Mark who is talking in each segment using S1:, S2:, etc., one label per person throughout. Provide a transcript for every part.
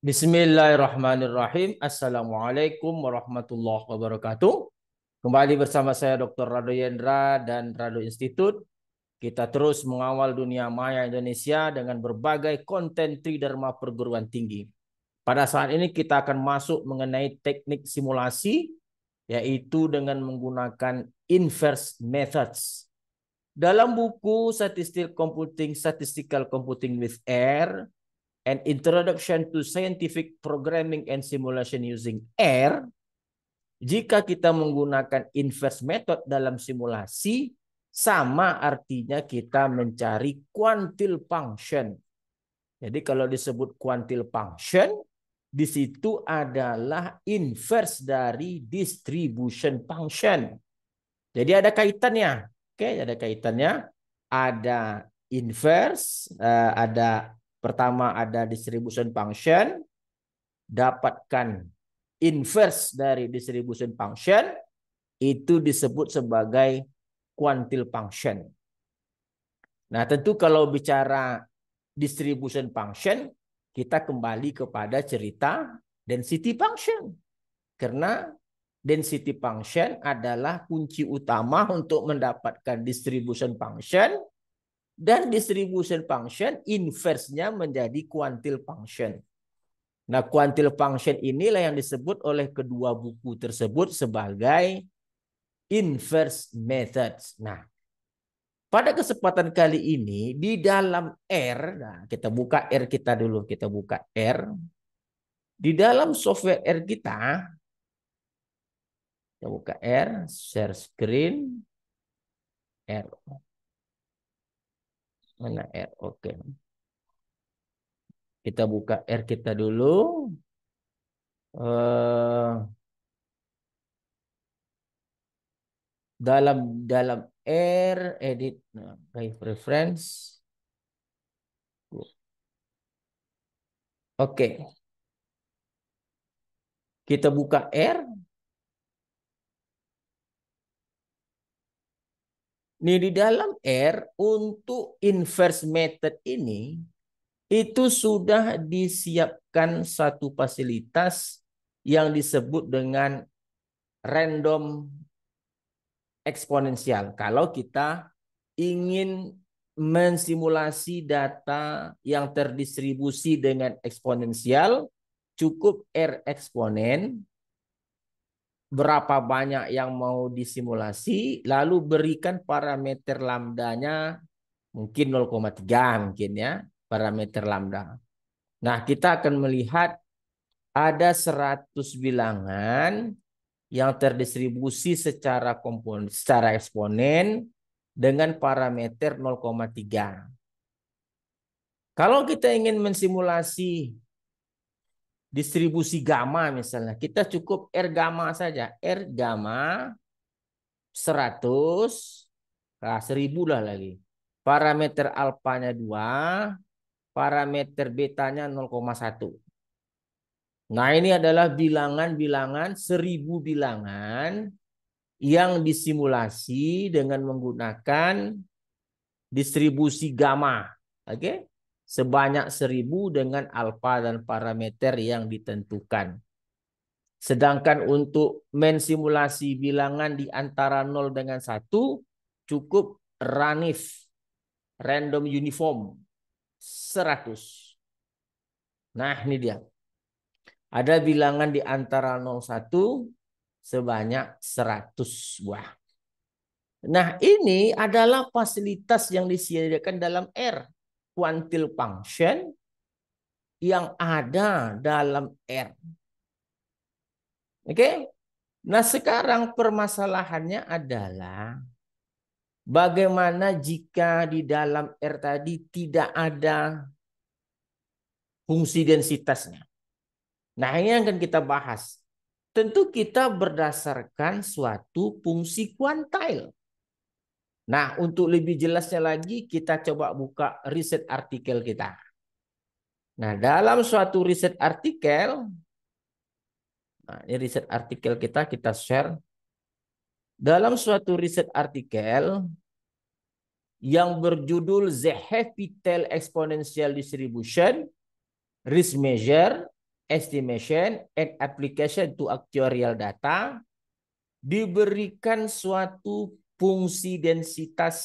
S1: Bismillahirrahmanirrahim. Assalamualaikum warahmatullahi wabarakatuh. Kembali bersama saya Dr. Rado Yendra dan Rado Institute. Kita terus mengawal dunia maya Indonesia dengan berbagai konten Tridharma perguruan tinggi. Pada saat ini kita akan masuk mengenai teknik simulasi, yaitu dengan menggunakan inverse methods. Dalam buku Statistical Computing with R, An Introduction to Scientific Programming and Simulation Using R, jika kita menggunakan inverse method dalam simulasi, sama artinya kita mencari quantile function. Jadi kalau disebut quantile function, di situ adalah inverse dari distribution function. Jadi ada kaitannya. Oke, ada kaitannya. Ada inverse, pertama ada distribution function, dapatkan inverse dari distribution function, itu disebut sebagai quantile function. Nah, tentu kalau bicara distribution function, kita kembali kepada cerita density function. Karena density function adalah kunci utama untuk mendapatkan distribution function, dan distribution function inverse-nya menjadi quantile function. Nah, quantile function inilah yang disebut oleh kedua buku tersebut sebagai inverse methods. Nah, pada kesempatan kali ini di dalam R, nah kita buka R kita dulu, kita buka R. Di dalam software R kita buka R, share screen, R. Mana R? Oke. Kita buka R kita dulu. Dalam R, edit, reference. Oke. Kita buka R. Nih di dalam R untuk inverse method ini itu sudah disiapkan satu fasilitas yang disebut dengan random eksponensial. Kalau kita ingin mensimulasi data yang terdistribusi dengan eksponensial, cukup R eksponen, berapa banyak yang mau disimulasi, lalu berikan parameter lambdanya mungkin 0,3 mungkin ya, parameter lambda. Nah, kita akan melihat ada 100 bilangan yang terdistribusi secara eksponen dengan parameter 0,3. Kalau kita ingin mensimulasi distribusi gamma misalnya, kita cukup R gamma saja. R gamma 100, 1000 lah lagi. Parameter alfanya 2, parameter betanya 0,1. Nah, ini adalah bilangan-bilangan 1000 bilangan yang disimulasi dengan menggunakan distribusi gamma. Oke? Sebanyak 1000 dengan alfa dan parameter yang ditentukan. Sedangkan untuk mensimulasi bilangan di antara 0 dengan 1 cukup RANIF, random uniform 100. Nah, ini dia. Ada bilangan di antara 01 sebanyak 100 buah. Nah, ini adalah fasilitas yang disediakan dalam R, quantile function yang ada dalam R. Oke? Nah, sekarang permasalahannya adalah bagaimana jika di dalam R tadi tidak ada fungsi densitasnya. Nah, ini yang akan kita bahas. Tentu kita berdasarkan suatu fungsi kuantile. Nah, untuk lebih jelasnya lagi, kita coba buka riset artikel kita. Nah, dalam suatu riset artikel, nah, ini riset artikel kita share. Dalam suatu riset artikel yang berjudul The Heavy Tail Exponential Distribution Risk Measure estimation and application to actuarial data, diberikan suatu fungsi densitas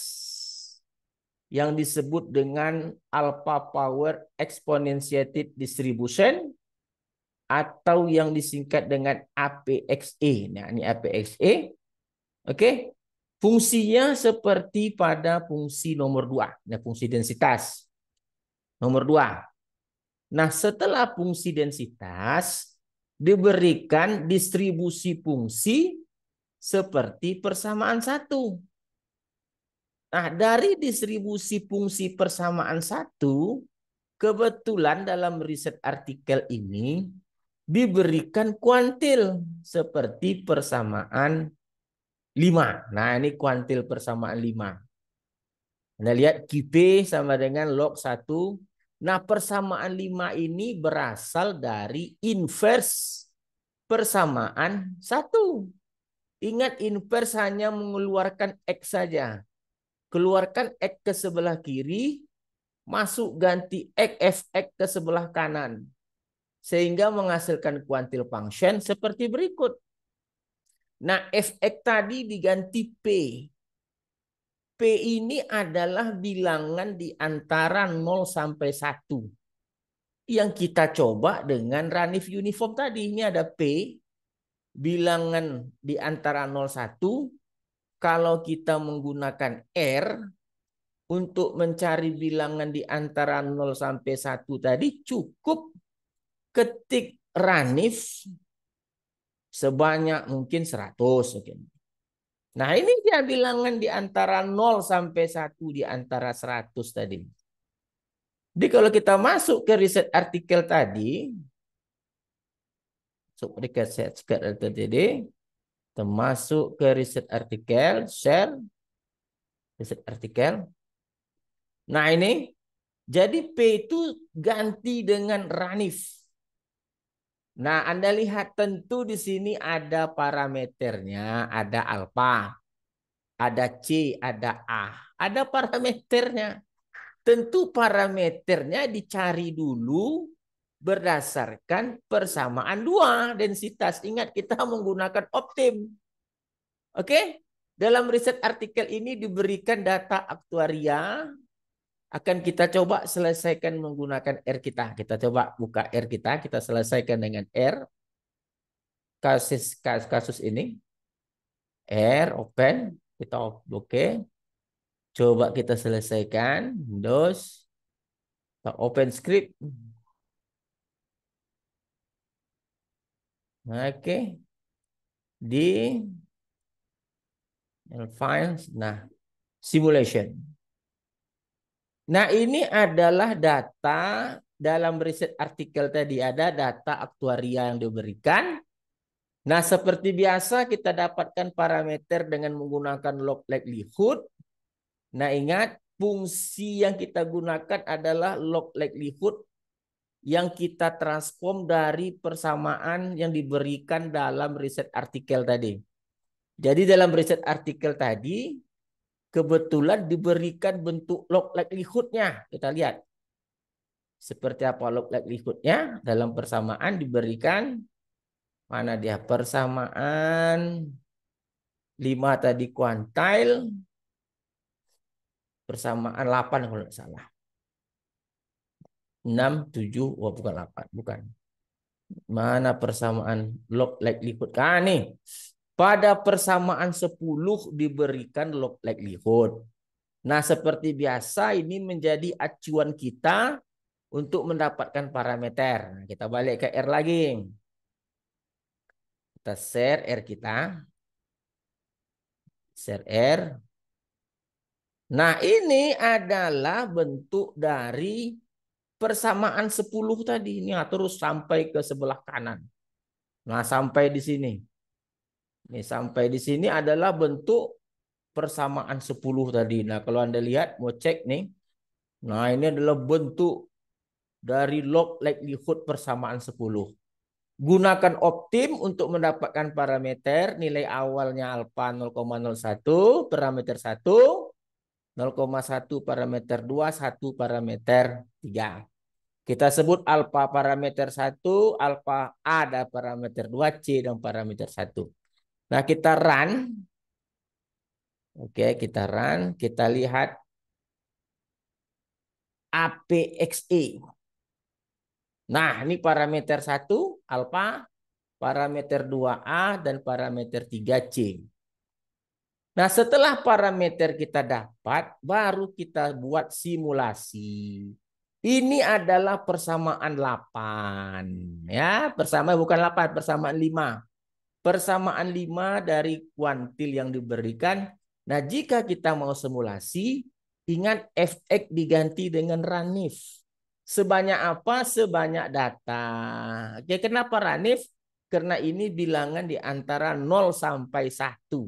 S1: yang disebut dengan alpha power exponentiated distribution atau yang disingkat dengan APXE. Nah, ini APXE. Oke. Fungsinya seperti pada fungsi nomor 2. Nah, fungsi densitas. Nomor 2. Nah, setelah fungsi densitas diberikan distribusi fungsi seperti persamaan 1. Nah, dari distribusi fungsi persamaan 1, kebetulan dalam riset artikel ini diberikan kuantil seperti persamaan 5. Nah, ini kuantil persamaan 5. Anda lihat QP sama dengan log 1. Nah, persamaan 5 ini berasal dari inverse persamaan 1. Ingat, inverse hanya mengeluarkan X saja. Keluarkan X ke sebelah kiri, masuk ganti X, Fx ke sebelah kanan. Sehingga menghasilkan kuantil function seperti berikut. Nah, Fx tadi diganti P. P ini adalah bilangan di antara 0 sampai 1. Yang kita coba dengan Ranif uniform tadi. Ini ada P, bilangan di antara 0 1. Kalau kita menggunakan R, untuk mencari bilangan di antara 0 sampai 1 tadi, cukup ketik Ranif sebanyak mungkin 100. Nah, ini dia bilangan di antara 0 sampai 1 di antara 100 tadi. Jadi kalau kita masuk ke riset artikel tadi, kita masuk ke riset artikel, share riset artikel. Nah, ini jadi P itu ganti dengan Ranif. Nah, Anda lihat tentu di sini ada parameternya, ada alfa, ada C, ada A, ada parameternya. Tentu parameternya dicari dulu berdasarkan persamaan 2 densitas. Ingat, kita menggunakan optim. Oke? Dalam riset artikel ini diberikan data aktuaria. Akan kita coba selesaikan menggunakan R kita. Kita coba buka R kita selesaikan dengan R. Kasus ini. R, open. Kita oke. Coba kita selesaikan. Windows. Kita open script. Oke. Di files. Nah, simulation. Nah, ini adalah data dalam riset artikel tadi. Ada data aktuaria yang diberikan. Nah, seperti biasa kita dapatkan parameter dengan menggunakan log likelihood. Nah, ingat fungsi yang kita gunakan adalah log likelihood yang kita transform dari persamaan yang diberikan dalam riset artikel tadi. Jadi dalam riset artikel tadi kebetulan diberikan bentuk log likelihood-nya. Kita lihat. Seperti apa log likelihood-nya? Dalam persamaan diberikan, mana dia? Persamaan 5 tadi kuantil. Persamaan 8 kalau tidak salah. 6, 7, oh bukan 8. Bukan. Mana persamaan log likelihood? Nah, nih. Pada persamaan 10 diberikan log likelihood. Nah, seperti biasa ini menjadi acuan kita untuk mendapatkan parameter. Nah, kita balik ke R lagi. Kita share R kita. Share R. Nah, ini adalah bentuk dari persamaan 10 tadi. Ini terus sampai ke sebelah kanan. Nah, sampai di sini. Ini sampai di sini adalah bentuk persamaan 10 tadi. Nah, kalau Anda lihat, mau cek nih. Nah, ini adalah bentuk dari log likelihood persamaan 10. Gunakan optim untuk mendapatkan parameter. Nilai awalnya alfa 0,01, parameter 1, 0,1 parameter 2, 1 parameter 3. Kita sebut alfa parameter 1, alfa A ada parameter 2, C dan parameter 1. Nah, kita run. Oke, kita run. Kita lihat APXE. Nah, ini parameter 1, alfa, parameter 2A, dan parameter 3C. Nah, setelah parameter kita dapat, baru kita buat simulasi. Ini adalah persamaan 8. Ya, persamaan bukan 8, persamaan 5. Persamaan 5 dari kuantil yang diberikan. Nah, jika kita mau simulasi, ingat fx diganti dengan ranif. Sebanyak apa? Sebanyak data. Oke, kenapa ranif? Karena ini bilangan di antara 0 sampai 1.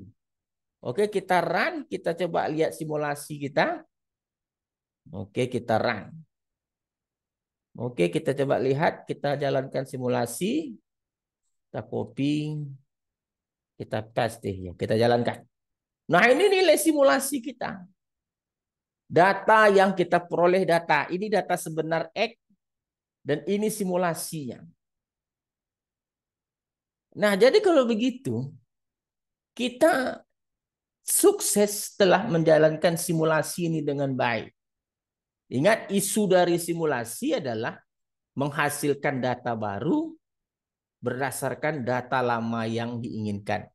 S1: Oke, kita run. Kita coba lihat simulasi kita. Oke, kita run. Oke, kita coba lihat. Kita jalankan simulasi. Kita copy. Kita paste ya. Kita jalankan. Nah, ini nilai simulasi kita. Data yang kita peroleh data. Ini data sebenar X. Dan ini simulasinya. Nah, jadi kalau begitu, kita sukses setelah menjalankan simulasi ini dengan baik. Ingat, isu dari simulasi adalah menghasilkan data baru berdasarkan data lama yang diinginkan.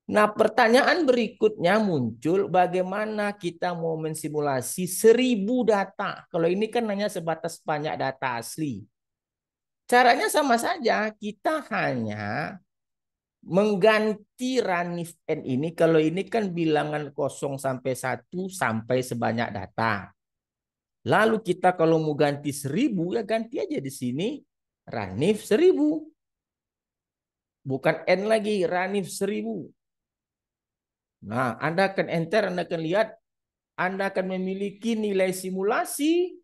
S1: Nah, pertanyaan berikutnya muncul, bagaimana kita mau mensimulasi 1000 data? Kalau ini kan hanya sebatas banyak data asli. Caranya sama saja, kita hanya mengganti ranif N ini. Kalau ini kan bilangan 0 sampai 1 sampai sebanyak data. Lalu kita kalau mau ganti 1000, ya ganti aja di sini ranif 1000. Bukan N lagi, ranif 1000. Nah, Anda akan enter, Anda akan lihat, Anda akan memiliki nilai simulasi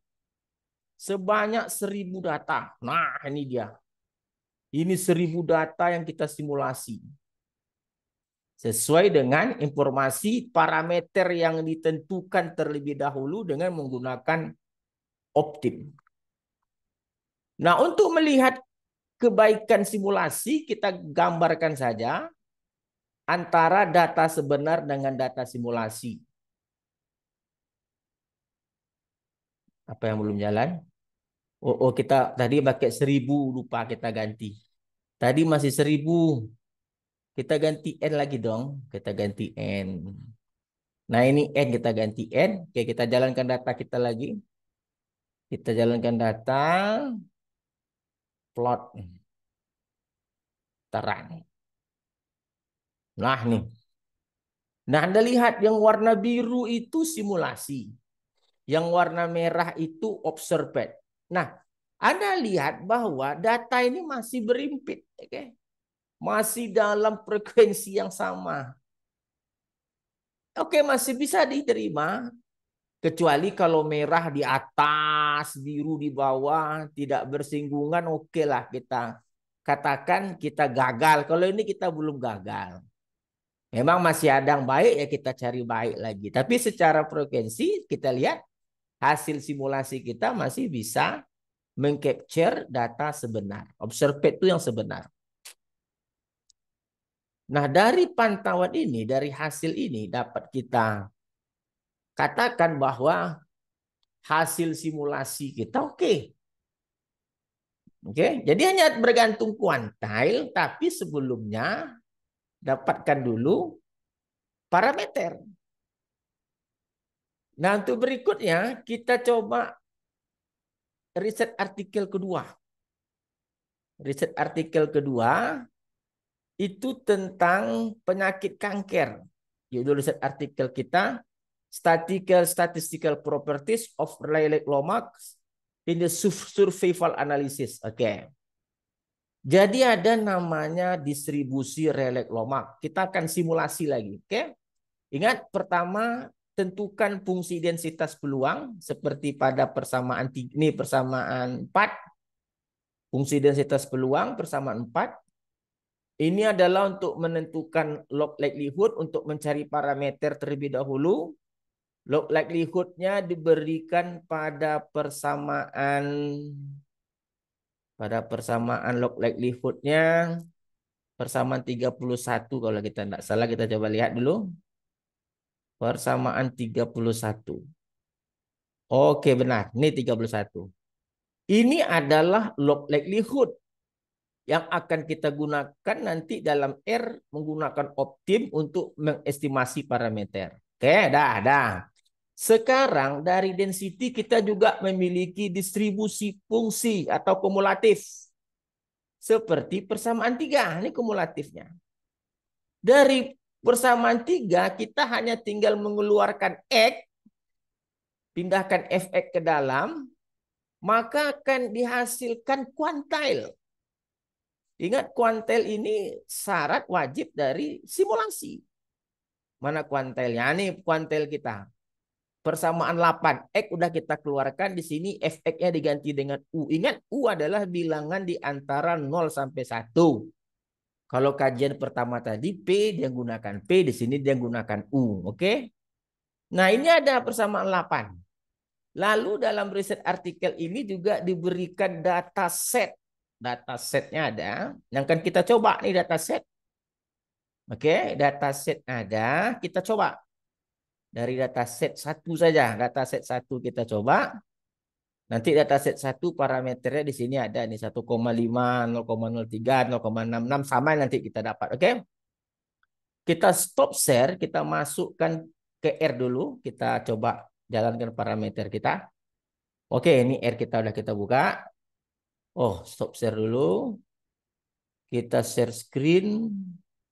S1: sebanyak 1000 data. Nah, ini dia. Ini 1000 data yang kita simulasi. Sesuai dengan informasi parameter yang ditentukan terlebih dahulu dengan menggunakan Optim. Nah, untuk melihat kebaikan simulasi, kita gambarkan saja antara data sebenar dengan data simulasi. Apa yang belum jalan? Oh, kita tadi pakai 1000, lupa kita ganti. Tadi masih 1000. Kita ganti N lagi dong. Kita ganti N. Nah, ini N, kita ganti N. Oke, kita jalankan data kita lagi. Kita jalankan data. Plot. Terang. Nah, nih. Nah, Anda lihat yang warna biru itu simulasi. Yang warna merah itu observed. Nah, Anda lihat bahwa data ini masih berimpit. Oke? Masih dalam frekuensi yang sama. Oke, masih bisa diterima. Kecuali kalau merah di atas, biru di bawah, tidak bersinggungan, oke lah kita katakan kita gagal. Kalau ini kita belum gagal. Memang masih ada yang baik, ya kita cari baik lagi. Tapi secara frekuensi kita lihat hasil simulasi kita masih bisa mengcapture data sebenar. Observed itu yang sebenar. Nah, dari pantauan ini, dari hasil ini dapat kita katakan bahwa hasil simulasi kita oke. Oke, jadi hanya bergantung kuantil, tapi sebelumnya dapatkan dulu parameter. Nah, untuk berikutnya kita coba riset artikel kedua. Riset artikel kedua itu tentang penyakit kanker. Judul riset artikel kita, Statistical Properties of Rayleigh-Lomax in the Survival Analysis. Oke. Jadi ada namanya distribusi Rayleigh-Lomax. Kita akan simulasi lagi. Oke. Ingat, pertama tentukan fungsi densitas peluang seperti pada persamaan ini, persamaan 4. Fungsi densitas peluang persamaan 4. Ini adalah untuk menentukan log likelihood untuk mencari parameter terlebih dahulu. Log likelihood-nya diberikan pada persamaan log likelihood-nya persamaan 31 kalau kita tidak salah, kita coba lihat dulu. Persamaan 31. Oke, benar. Ini 31. Ini adalah log likelihood yang akan kita gunakan nanti dalam R menggunakan optim untuk mengestimasi parameter. Oke, dah. Sekarang dari density kita juga memiliki distribusi fungsi atau kumulatif. Seperti persamaan 3, ini kumulatifnya. Dari persamaan 3 kita hanya tinggal mengeluarkan X, pindahkan Fx ke dalam, maka akan dihasilkan kuantil. Ingat, kuantil ini syarat wajib dari simulasi. Mana kuantilnya? Ini kuantil kita. Persamaan 8. X udah kita keluarkan. Di sini Fx-nya diganti dengan U. Ingat, U adalah bilangan di antara 0 sampai 1. Kalau kajian pertama tadi, P dia gunakan P. Di sini dia gunakan U. Oke? Nah, ini ada persamaan 8. Lalu dalam riset artikel ini juga diberikan data set. Data setnya ada. Yang kan kita coba nih data set. Oke, data set ada. Kita coba. Dari data set 1 saja. Data set 1 kita coba. Nanti data set 1 parameternya di sini ada nih 1,5, 0,03, 0,66 sama nanti kita dapat. Oke. Kita stop share, kita masukkan ke R dulu. Kita coba jalankan parameter kita. Oke, ini R kita udah kita buka. Oh, stop share dulu. Kita share screen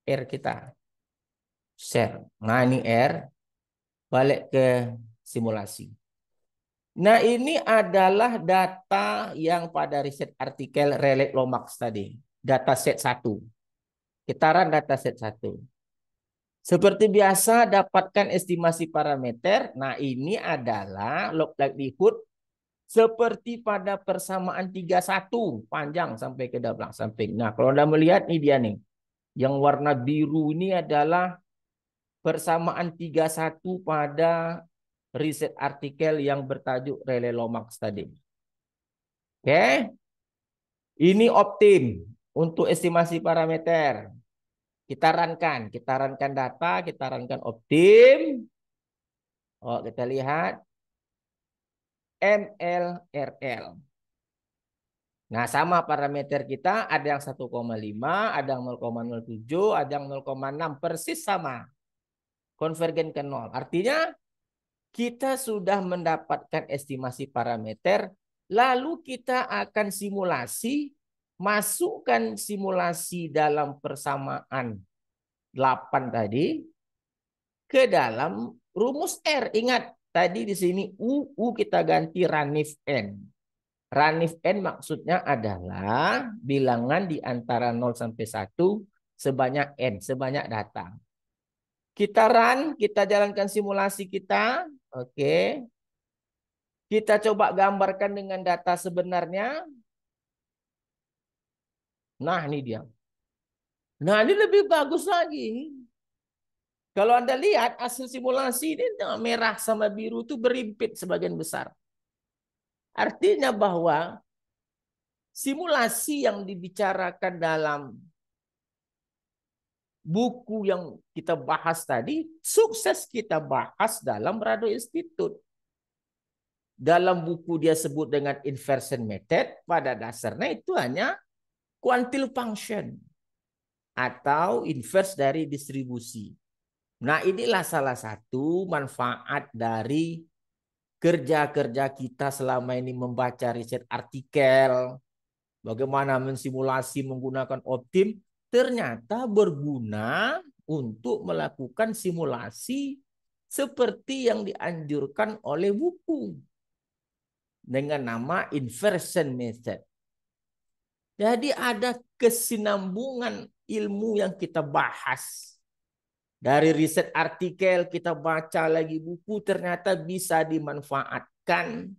S1: R kita. Share. Nah, ini R. Balik ke simulasi. Nah, ini adalah data yang pada riset artikel Rayleigh Lomax tadi. Data set 1. Kita run data set 1. Seperti biasa, dapatkan estimasi parameter. Nah, ini adalah log likelihood seperti pada persamaan 31. Panjang sampai ke belakang samping. Nah, kalau Anda melihat, ini dia nih. Yang warna biru ini adalah persamaan 31 pada riset artikel yang bertajuk Rayleigh Lomax tadi. Oke. Ini optim untuk estimasi parameter. Kita runkan data, kita runkan optim. Oh, kita lihat MLRL. Nah, sama parameter kita, ada yang 1,5, ada yang 0,07, ada yang 0,6, persis sama. Konvergen ke 0. Artinya kita sudah mendapatkan estimasi parameter, lalu kita akan simulasi, masukkan simulasi dalam persamaan 8 tadi ke dalam rumus R. Ingat, tadi di sini U kita ganti Ranif N. Ranif N maksudnya adalah bilangan di antara 0 sampai 1 sebanyak N, sebanyak data. Kita run, kita jalankan simulasi kita. Oke. Kita coba gambarkan dengan data sebenarnya. Nah, ini dia. Nah, ini lebih bagus lagi. Kalau Anda lihat hasil simulasi ini merah sama biru itu berimpit sebagian besar. Artinya bahwa simulasi yang dibicarakan dalam buku yang kita bahas tadi, sukses kita bahas dalam Rado Institute. Dalam buku dia sebut dengan inversion method, pada dasarnya itu hanya quantile function atau inverse dari distribusi. Nah, inilah salah satu manfaat dari kerja-kerja kita selama ini membaca riset artikel, bagaimana mensimulasi menggunakan optim, ternyata berguna untuk melakukan simulasi seperti yang dianjurkan oleh buku dengan nama inversion method. Jadi ada kesinambungan ilmu yang kita bahas. Dari riset artikel, kita baca lagi buku, ternyata bisa dimanfaatkan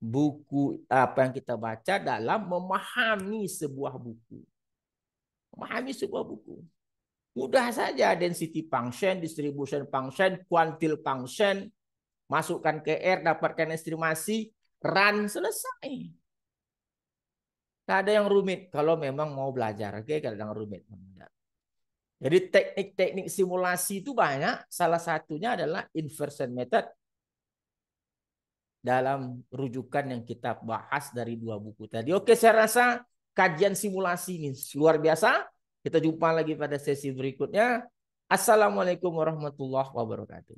S1: buku apa yang kita baca dalam memahami sebuah buku. Memahami sebuah buku. Mudah saja, density function, distribution function, quantile function, Masukkan ke R, dapatkan estimasi, run, selesai. Tak ada yang rumit kalau memang mau belajar. Oke, kalau yang rumit. Jadi teknik-teknik simulasi itu banyak. Salah satunya adalah inversion method dalam rujukan yang kita bahas dari 2 buku tadi. Oke, saya rasa kajian simulasi ini luar biasa. Kita jumpa lagi pada sesi berikutnya. Assalamualaikum warahmatullahi wabarakatuh.